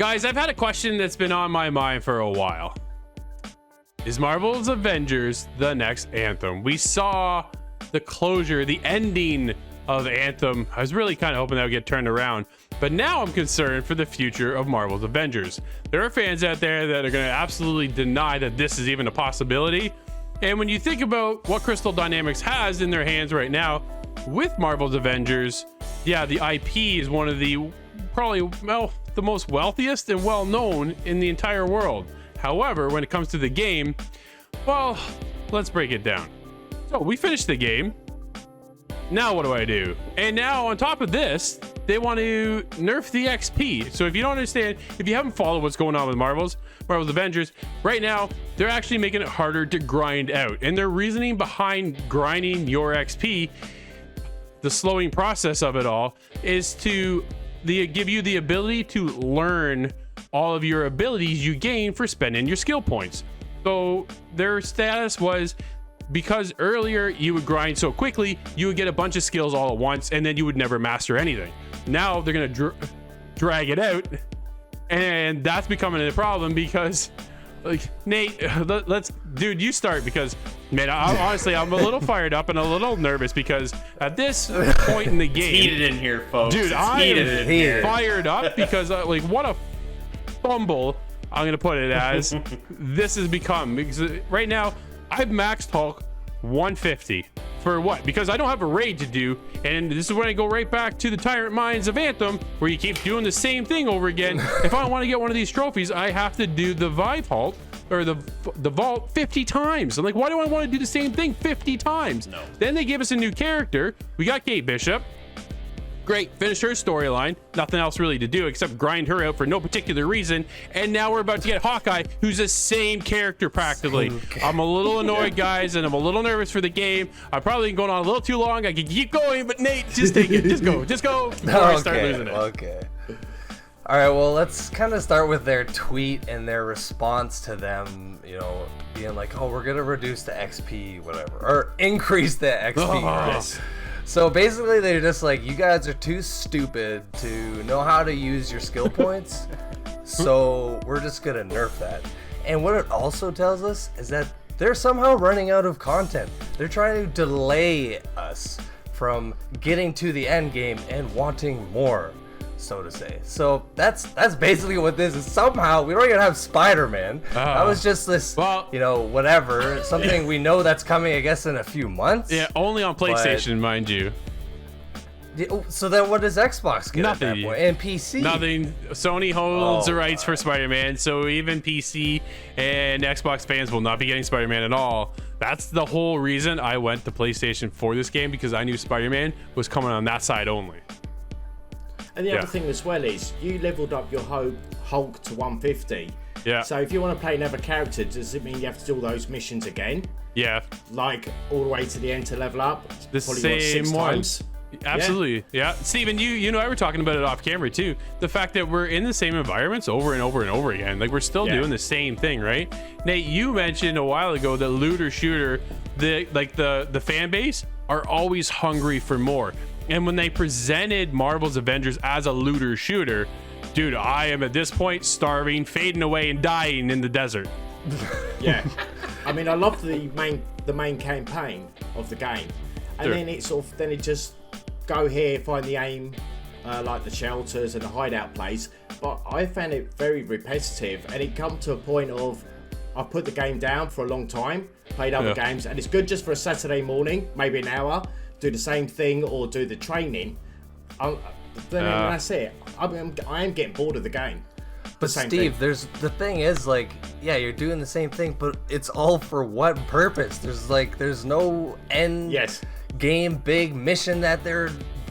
Guys, I've had a question that's been on my mind for a while. Is Marvels Avengers the next Anthem? We saw the closure, the ending of Anthem. I was really kind of hoping that would get turned around, but now I'm concerned for the future of Marvel's Avengers. There are fans out there that are going to absolutely deny that this is even a possibility. And when you think about what Crystal Dynamics has in their hands right now with Marvel's Avengers, yeah, the IP is one of the probably, well, the most wealthiest and well-known in the entire world. However, when it comes to the game, well, let's break it down. So we finished the game. Now what do I do? And now on top of this, they want to nerf the XP. So if you don't understand, if you haven't followed what's going on with Marvel's Avengers, right now, they're actually making it harder to grind out. And their reasoning behind grinding your XP, the slowing process of it all, is to give you the ability to learn all of your abilities you gain for spending your skill points. So their status was, because earlier you would grind so quickly, you would get a bunch of skills all at once, and then you would never master anything. Now they're gonna drag it out, and that's becoming a problem because, like, Nate, dude, you start, because, man, honestly, I'm a little fired up and a little nervous because at this point in the game, it's heated in here, folks. Dude, I am fired up because, like, what a fumble, I'm gonna put it as, this has become. Because right now I've maxed Hulk 150 for what? Because I don't have a raid to do, and this is when I go right back to the Tyrant Mines of Anthem, where you keep doing the same thing over again. If I want to get one of these trophies, I have to do the Vive Halt or the vault 50 times. I'm like, why do I want to do the same thing 50 times? No. Then they give us a new character. We got Kate Bishop. Great, finished her storyline. Nothing else really to do except grind her out for no particular reason. And now we're about to get Hawkeye, who's the same character practically. I'm a little annoyed, guys, and I'm a little nervous for the game. I'm probably going on a little too long. I can keep going, but Nate, just take it. Just go before I start losing it. Okay. All right, well, let's kind of start with their tweet and their response to them, being like, oh, we're going to reduce the XP, whatever, or increase the XP. Right? So basically, they're just like, you guys are too stupid to know how to use your skill points, so we're just going to nerf that. And what it also tells us is that they're somehow running out of content. They're trying to delay us from getting to the end game and wanting more, so to say. So that's basically what this is. Somehow we don't even have Spider-Man. That was just this, whatever, something we know that's coming, I guess, in a few months. Yeah, only on PlayStation, mind you. So then what does Xbox get Nothing. At that point? And PC? Nothing. Sony holds the rights for Spider-Man, so even PC and Xbox fans will not be getting Spider-Man at all. That's the whole reason I went to PlayStation for this game, because I knew Spider-Man was coming on that side only. And the other thing as well is you leveled up your Hulk to 150. Yeah. So if you want to play another character, does it mean you have to do all those missions again? Yeah. Like all the way to the end to level up? The Probably same 6 times? Absolutely. Yeah. Steven, you I were talking about it off camera too. The fact that we're in the same environments over and over and over again. Like, we're still doing the same thing, right? Nate, you mentioned a while ago that looter shooter, the fan base are always hungry for more. And when they presented Marvel's Avengers as a looter shooter, dude, I am at this point starving, fading away, and dying in the desert. Yeah. I mean, I love the main campaign of the game. And then it just go here, find the aim, like the shelters and the hideout place. But I found it very repetitive, and it come to a point of I put the game down for a long time, played other games, and it's good just for a Saturday morning, maybe an hour, do the same thing or do the training. Then that's it. I am getting bored of the game. But Steve, the thing is, like, yeah, you're doing the same thing, but it's all for what purpose? There's no end game big mission that they're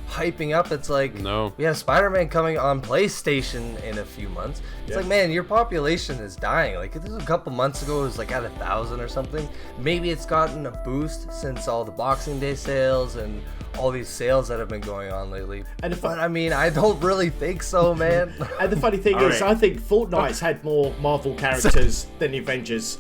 hyping up. It's like, we have Spider-Man coming on PlayStation in a few months. It's like, man, your population is dying. Like, this was a couple months ago, it was like at 1,000 or something. Maybe it's gotten a boost since all the Boxing Day sales and all these sales that have been going on lately. But I mean, I don't really think so, man. And the funny thing is, I think Fortnite's had more Marvel characters than the Avengers.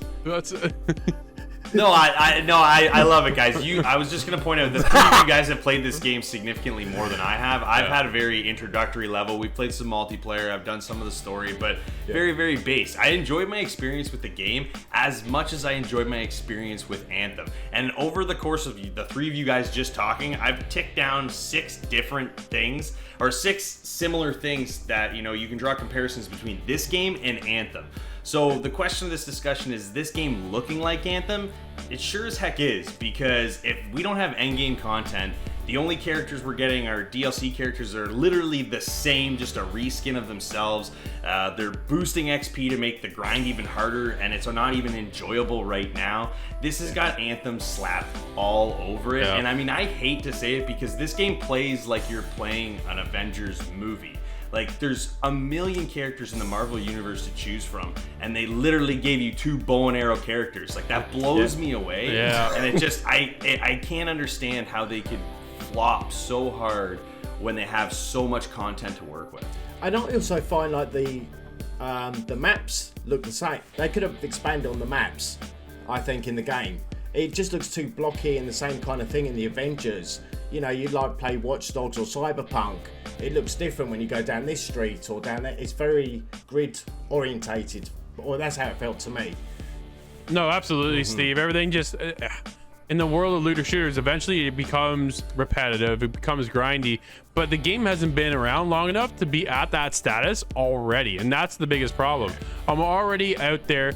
No, I love it, guys. I was just gonna point out that three of you guys have played this game significantly more than I have. I've had a very introductory level. We've played some multiplayer. I've done some of the story, but very, very base. I enjoyed my experience with the game as much as I enjoyed my experience with Anthem. And over the course of the three of you guys just talking, I've ticked down 6 different things, or 6 similar things that you can draw comparisons between this game and Anthem. So the question of this discussion is this game looking like Anthem? It sure as heck is, because if we don't have endgame content, the only characters we're getting are DLC characters that are literally the same, just a reskin of themselves. They're boosting XP to make the grind even harder, and it's not even enjoyable right now. This has got Anthem slapped all over it, and I mean, I hate to say it because this game plays like you're playing an Avengers movie. Like, there's a million characters in the Marvel universe to choose from, and they literally gave you 2 bow and arrow characters. Like, that blows me away. Yeah. And it just, I can't understand how they could flop so hard when they have so much content to work with. I don't also find like the maps look the same. They could have expanded on the maps, I think, in the game. It just looks too blocky and the same kind of thing in the Avengers. You'd like play Watch Dogs or Cyberpunk. It looks different when you go down this street or down there. It's very grid orientated, or that's how it felt to me. No, absolutely, Steve. Everything just in the world of looter shooters, eventually it becomes repetitive, it becomes grindy, but the game hasn't been around long enough to be at that status already, and that's the biggest problem. I'm already out there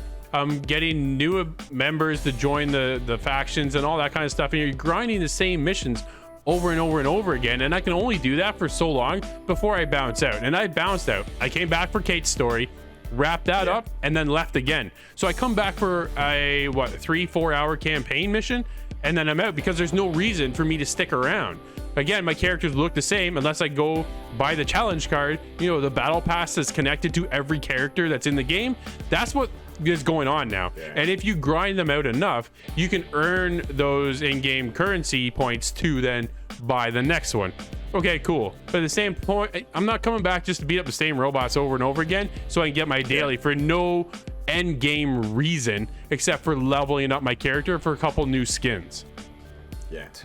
getting new members to join the factions and all that kind of stuff, and you're grinding the same missions over and over and over again, and I can only do that for so long before I bounce out. And I bounced out. I came back for Kate's story, wrapped that up, and then left again. So I come back for a 3-4 hour campaign mission, and then I'm out because there's no reason for me to stick around. Again, my characters look the same unless I go buy the challenge card. The battle pass is connected to every character that's in the game. That's what is going on now. And if you grind them out enough, you can earn those in-game currency points to then buy the next one. Okay, cool. But at the same point, I'm not coming back just to beat up the same robots over and over again so I can get my daily for no end game reason except for leveling up my character for a couple new skins.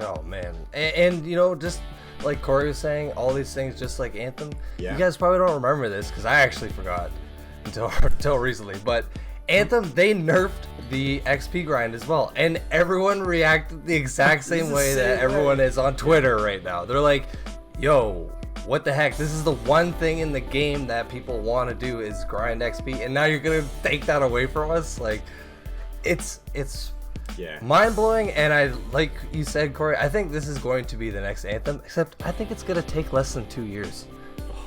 Oh man. And just like Corey was saying, all these things just like Anthem. You guys probably don't remember this because I actually forgot until recently, but Anthem, they nerfed the XP grind as well, and everyone reacted the exact same way that everyone is on Twitter right now. They're like, yo, what the heck? This is the one thing in the game that people want to do is grind XP, and now you're gonna take that away from us? Like, it's mind-blowing. And I, like you said, Corey, I think this is going to be the next Anthem, except I think it's gonna take less than 2 years.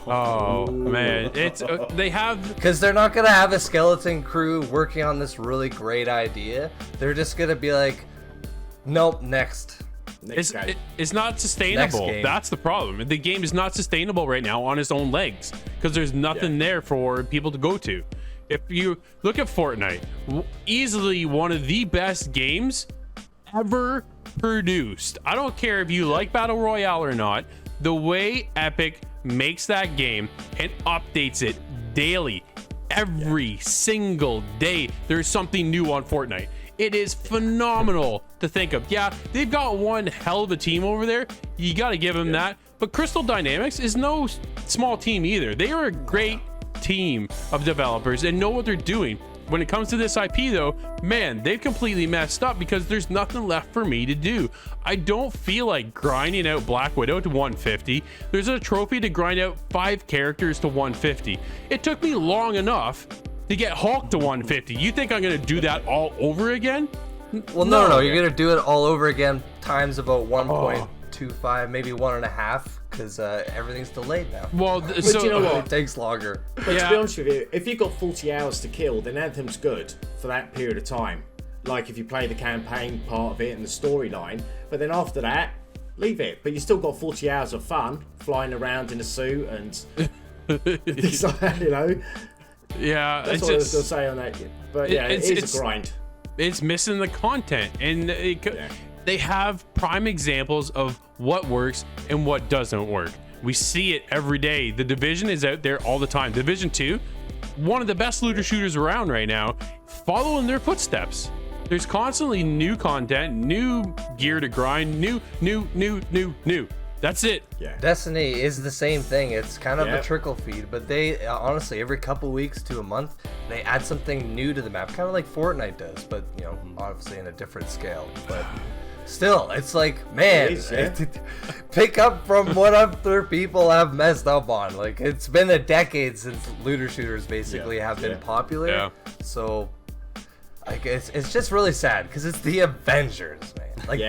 Oh man, it's they have, because they're not gonna have a skeleton crew working on this really great idea. They're just gonna be like, nope, next. It's not sustainable. That's the problem. The game is not sustainable right now on its own legs because there's nothing there for people to go to. If you look at Fortnite, easily one of the best games ever produced. I don't care if you like Battle Royale or not. The way Epic makes that game and updates it daily, every single day, there's something new on Fortnite. It is phenomenal to think of. Yeah, they've got one hell of a team over there. You got to give them that. But Crystal Dynamics is no small team either. They are a great team of developers and know what they're doing. When it comes to this IP though, man, they've completely messed up because there's nothing left for me to do. I don't feel like grinding out Black Widow to 150. There's a trophy to grind out 5 characters to 150. It took me long enough to get Hulk to 150. You think I'm gonna do that all over again? Well, no, you're gonna do it all over again times about 1.25, maybe 1.5. Because everything's delayed now. Well, so you know what? It takes longer. But to be honest with you, if you've got 40 hours to kill, then Anthem's good for that period of time. Like if you play the campaign part of it and the storyline, but then after that, leave it. But you still got 40 hours of fun flying around in a suit and things like that, Yeah, that's what I was gonna say on that. But yeah, it's a grind. It's missing the content, and they have prime examples of what works and what doesn't work. We see it every day. The Division is out there all the time. Division 2, one of the best looter shooters around right now, following their footsteps. There's constantly new content, new gear to grind, new. That's it. Yeah. Destiny is the same thing. It's kind of a trickle feed, but they honestly every couple weeks to a month they add something new to the map, kind of like Fortnite does, but you know, obviously in a different scale. But still, it's like, man, pick up from what other people have messed up on. Like, it's been a decade since looter shooters basically have been popular. Yeah. So, like, it's just really sad because it's the Avengers, man. Like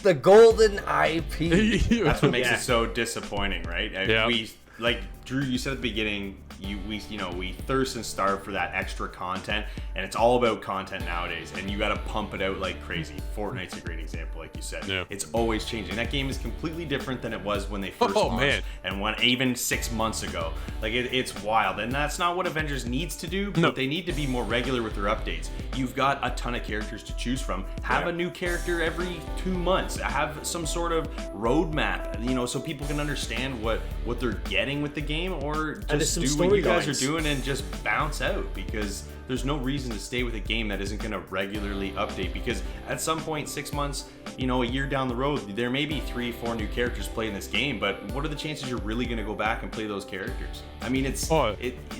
the golden IP. That's what makes it so disappointing, right? Yeah. We, like Drew, you said at the beginning, we thirst and starve for that extra content, and it's all about content nowadays, and you got to pump it out like crazy. Fortnite's a great example, like you said. Yeah. It's always changing. That game is completely different than it was when they first launched, and when even 6 months ago. Like it's wild, and that's not what Avengers needs to do. But they need to be more regular with their updates. You've got a ton of characters to choose from. Have a new character every 2 months. Have some sort of roadmap, you know, so people can understand what they're getting with the game, or just do what you guys are doing and just bounce out, because there's no reason to stay with a game that isn't going to regularly update, because at some point 6 months, you know, a year down the road, there may be 3-4 new characters playing this game, but what are the chances you're really going to go back and play those characters? I mean,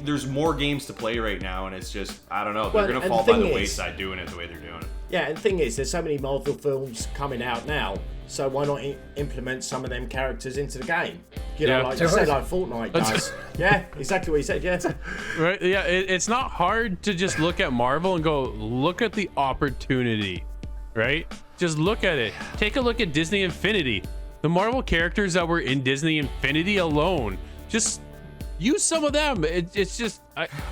there's more games to play right now, and it's just, I don't know, they're going to fall by the wayside doing it the way they're doing it. Yeah, and the thing is, there's so many Marvel films coming out now, so why not implement some of them characters into the game? You know, like you said, like Fortnite does. Yeah, exactly what you said, yeah. Right, yeah, it's not hard to just look at Marvel and go, look at the opportunity, right? Just look at it. Take a look at Disney Infinity. The Marvel characters that were in Disney Infinity alone, just use some of them. It's just,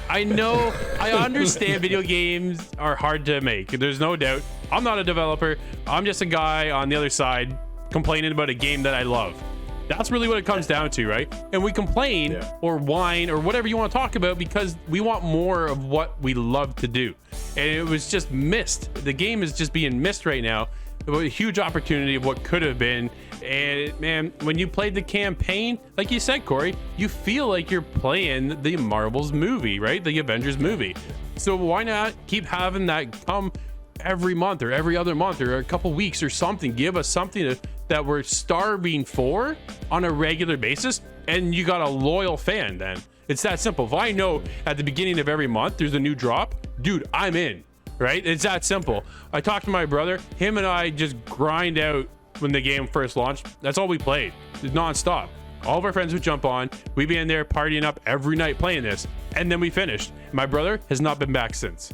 I know, I understand video games are hard to make. There's no doubt. I'm not a developer. I'm just a guy on the other side complaining about a game that I love. That's really what it comes down to, right? And we complain or whine or whatever you want to talk about because we want more of what we love to do. And it was just missed. The game is just being missed right now. A huge opportunity of what could have been. And man, when you played the campaign, like you said, Corey, you feel like you're playing the Marvels movie, right? The Avengers movie. So why not keep having that come every month or every other month or a couple weeks or something? Give us something that we're starving for on a regular basis, and you got a loyal fan then. It's that simple. If I know at the beginning of every month there's a new drop, dude, I'm in, right? It's that simple. I talked to my brother. Him and I just grind out when the game first launched. That's all we played, non-stop. All of our friends would jump on. We'd be in there partying up every night playing this, and then we finished. My brother has not been back since.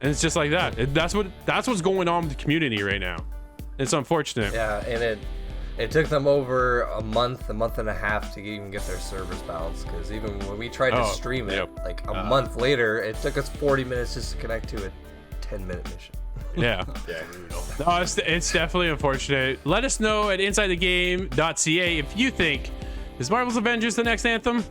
And it's just like that. That's what's going on with the community right now. It's unfortunate. Yeah, and it took them over a month and a half to even get their servers balanced, because even when we tried to stream it, like a month later, it took us 40 minutes just to connect to a 10-minute mission. Yeah. No, it's definitely unfortunate. Let us know at insidethegame.ca if you think, is Marvel's Avengers the next Anthem?